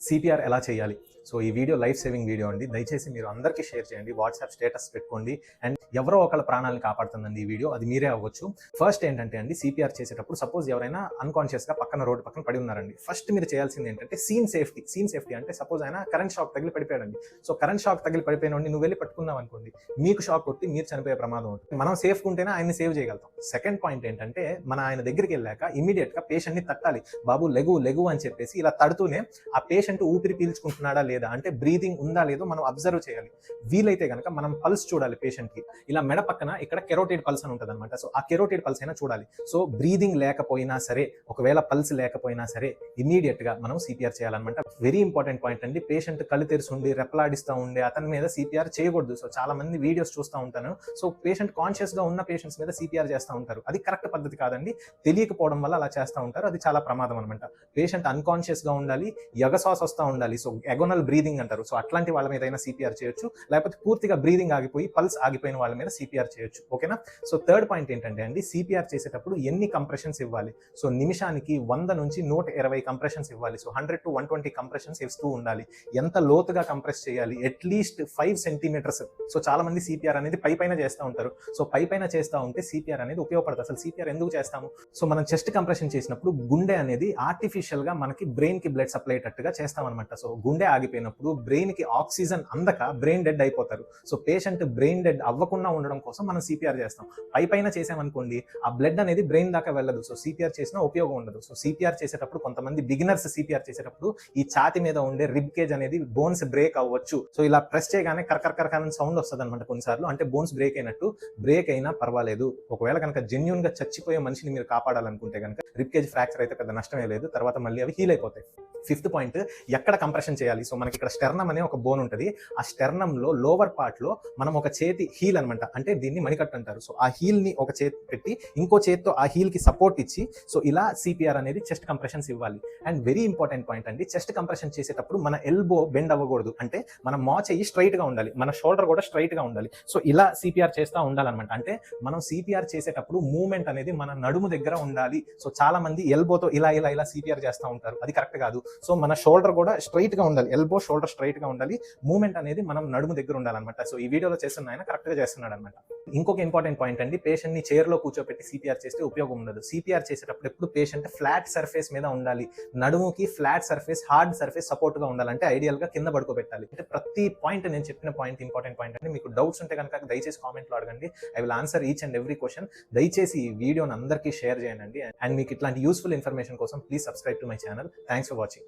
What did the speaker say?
CPR ఎలా చేయాలి? So ఈ వీడియో లైఫ్ సేవింగ్ వీడియో అండి. దయచేసి మీరు అందరికీ షేర్ చేయండి. వాట్సాప్ స్టేటస్ పెట్టుకోండి. అండ్ ఎవరో ఒకళ్ళ ప్రాణాలను కాపాడుతుందండి ఈ వీడియో. అది మీరే అవ్వచ్చు. ఫస్ట్ ఏంటంటే అండి, సిపిఆర్ చేసేటప్పుడు సపోజ్ ఎవరైనా అన్కాన్షియస్గా పక్కన రోడ్డు పక్కన పడి ఉన్నారండి. ఫస్ట్ మీరు చేయాల్సింది ఏంటంటే సీన్ సేఫ్టీ అంటే సపోజ్ ఆయన కరెంట్ షాక్ తగిలి పడిపోయాడండి. సో కరెంట్ షాక్ తగిలి పడిపోయినండి నువ్వు వెళ్ళి పట్టుకున్నావు అనుకోండి, మీకు షాక్ కొట్టి మీరు చనిపోయే ప్రమాదం ఉంటుంది. మనం సేఫ్గా ఉంటేనే ఆయన్ని సేవ్ చేయగలుగుతాం. సెకండ్ పాయింట్ ఏంటంటే, మన ఆయన దగ్గరికి వెళ్ళాక ఇమీడియట్గా పేషెంట్ని తట్టాలి. బాబు లెగు అని చెప్పేసి ఇలా తడుతూనే ఆ పేషెంట్ ఊపిరి పీల్చుకుంటున్నాడా లేదా అంటే బ్రీతింగ్ ఉందా లేదో మనం అబ్జర్వ్ చేయాలి. వీలైతే కనుక మనం పల్స్ చూడాలి పేషెంట్ కి. ఇలా మెడ పక్కన ఇక్కడ కెరోటిడ్ పల్స్ అని ఉంటుంది అనమాట. సో ఆ కెరోటిడ్ పల్స్ అయినా చూడాలి. సో బ్రీదింగ్ లేకపోయినా సరే, ఒకవేళ పల్స్ లేకపోయినా సరే ఇమీడియట్ గా మనం సిపిఆర్ చేయాలన్నమాట. వెరీ ఇంపార్టెంట్ పాయింట్ అండి. పేషెంట్ కళ్ళు తెరిచి ఉండి రెప్పలాడిస్తూ ఉండే అతని మీద సిపిఆర్ చేయకూడదు. సో చాలా మంది వీడియోస్ చూస్తూ ఉంటాను. సో పేషెంట్ కాన్షియస్ గా ఉన్న పేషెంట్స్ మీద సిపిఆర్ చేస్తూ ఉంటారు. అది కరెక్ట్ పద్ధతి కాదండి. తెలియకపోవడం వల్ల అలా చేస్తూ ఉంటారు. అది చాలా ప్రమాదం అనమాట. పేషెంట్ అన్కాన్షియస్ గా ఉండాలి, ఎగసాస్ వస్తూ ఉండాలి. సో ఎగోనల్ బ్రీదింగ్ అంటారు. సో అట్లాంటి వాళ్ళ మీద అయినా సిపిఆర్ చేయొచ్చు. లేకపోతే పూర్తిగా బ్రీదింగ్ ఆగిపోయి పల్స్ ఆగిపోయిన వాళ్ళ మీద సిపిఆర్ చేయొచ్చు. ఓకేనా? సో థర్డ్ పాయింట్ ఏంటంటే అండి, సిపిఆర్ చేసేటప్పుడు ఎన్ని కంప్రెషన్స్ ఇవ్వాలి? సో నిమిషానికి 100 నుంచి 120 కంప్రెషన్స్ ఇవ్వాలి. సో 100 to 120 కంప్రెషన్స్ ఇస్తూ ఉండాలి. ఎంత లోతుగా కంప్రెస్ చేయాలి? At least 5 centimetres. సో చాలా మంది సిపిఆర్ అనేది పైన చేస్తూ ఉంటారు. సో పైన చేస్తూ ఉంటే సిపిఆర్ అనేది ఉపయోగపడుతుంది. అసలు సిపిఆర్ ఎందుకు చేస్తాము? సో మనం చెస్ట్ కంప్రెషన్ చేసినప్పుడు గుండె అనేది ఆర్టిఫిషియల్ గా మనకి బ్రెయిన్ కి బ్లడ్ సప్లై అయ్యేటట్టుగా చేస్తాం అనమాట. సో గుండె ఆగిపోయినప్పుడు బ్రెయిన్ కి ఆక్సిజన్ అందక బ్రెయిన్ డెడ్ అయిపోతారు. సో పేషెంట్ బ్రెయిన్ డెడ్ అవ్వకుండా ఉండడం కోసం మనం సిపిఆర్ చేస్తాం. పైన చేసామనుకోండి, ఆ బ్లడ్ అనేది బ్రెయిన్ దాకా వెళ్ళదు. సో సిపిఆర్ చేసినా ఉపయోగం ఉండదు. సో సిపిఆర్ చేసేటప్పుడు కొంతమంది బిగినర్స్ సిపిఆర్ చేసేటప్పుడు ఈ ఛాతి మీద ఉండే రిబ్ కేజ్ అనేది బోన్స్ బ్రేక్ అవ్వచ్చు. సో ఇలా ప్రెస్ చేయగానే కరకరకరకరని సౌండ్ వస్తుంది అనమాట కొన్నిసార్లు. అంటే బోన్స్ బ్రేక్ అయినట్టు. బ్రేక్ అయినా పర్వాలేదు. ఒకవేళ కనుక జెన్యూన్ గా చచ్చిపోయే మనిషిని మీరు కాపాడాలనుకుంటే కనుక రిబ్ కేజ్ ఫ్రాక్చర్ అయితే పెద్ద నష్టమే లేదు. తర్వాత మళ్ళీ అవి హీల్ అయిపోతాయి. ఫిఫ్త్ పాయింట్, ఎక్కడ కంప్రెషన్ చేయాలి? సో మనకి ఇక్కడ స్టెర్నమ్ అనే ఒక బోన్ ఉంటుంది. ఆ స్టెర్నమ్ లో లోవర్ పార్ట్ లో మనం ఒక చేతి హీల్ అనమాట, అంటే దీన్ని మణికట్టు అంటారు. సో ఆ హీల్ ని ఒక చేతి పెట్టి ఇంకో చేతితో ఆ హీల్ కి సపోర్ట్ ఇచ్చి సో ఇలా సిపిఆర్ అనేది చెస్ట్ కంప్రెషన్స్ ఇవ్వాలి. అండ్ వెరీ ఇంపార్టెంట్ పాయింట్ అండి, చెస్ట్ కంప్రెషన్ చేసేటప్పుడు మన ఎల్బో బెండ్ అవ్వకూడదు. అంటే మన మోచెయ్యి స్ట్రైట్ గా ఉండాలి, మన షోల్డర్ కూడా స్ట్రైట్ గా ఉండాలి. సో ఇలా సిపిఆర్ చేస్తూ ఉండాలన్నమాట. అంటే మనం సిపిఆర్ చేసేటప్పుడు మూవ్మెంట్ అనేది మన నడుము దగ్గర ఉండాలి. సో చాలా మంది ఎల్బోతో ఇలా సిపిఆర్ చేస్తూ ఉంటారు. అది కరెక్ట్ కాదు. సో మన షోల్డర్ కూడా స్ట్రైట్ గా ఉండాలి, ఎల్బో షోల్డర్ స్ట్రైట్ గా ఉండాలి. మూవ్మెంట్ అనేది మనం నడుము దగ్గర ఉండాలన్నమాట. సో ఈ వీడియోలో చేస్తున్న ఆయన కరెక్ట్ గా చేస్తున్నాడు అనమాట. ఇంకొక ఇంపార్టెంట్ పాయింట్ అండి, పేషెంట్ ని చైర్ లో కూర్చోబెట్టి సిపిఆర్ చేస్తే ఉపయోగం ఉండదు. సిపిఆర్ చేసేటప్పుడు ఎప్పుడు పేషెంట్ ఫ్లాట్ సర్ఫేస్ మీద ఉండాలి. నడుముకి flat surface, hard surface support గా ఉండాలంటే ఐడియల్ గా కింద పడుకోబెట్టాలి. అంటే ప్రతి పాయింట్ నేను చెప్పిన పాయింట్ ఇంపార్టెంట్ పాయింట్ అండి. మీకు డౌట్స్ ఉంటే కనుక దయచేసి కామెంట్ లో అడగండి. I will answer each and every question. దయచేసి ఈ వీడియోని అందరికీ షేర్ చేయండి. అండ్ మీకు ఇట్లాంటి యూస్ఫుల్ ఇన్ఫర్మేషన్ కోసం please subscribe to my channel. Thanks for watching.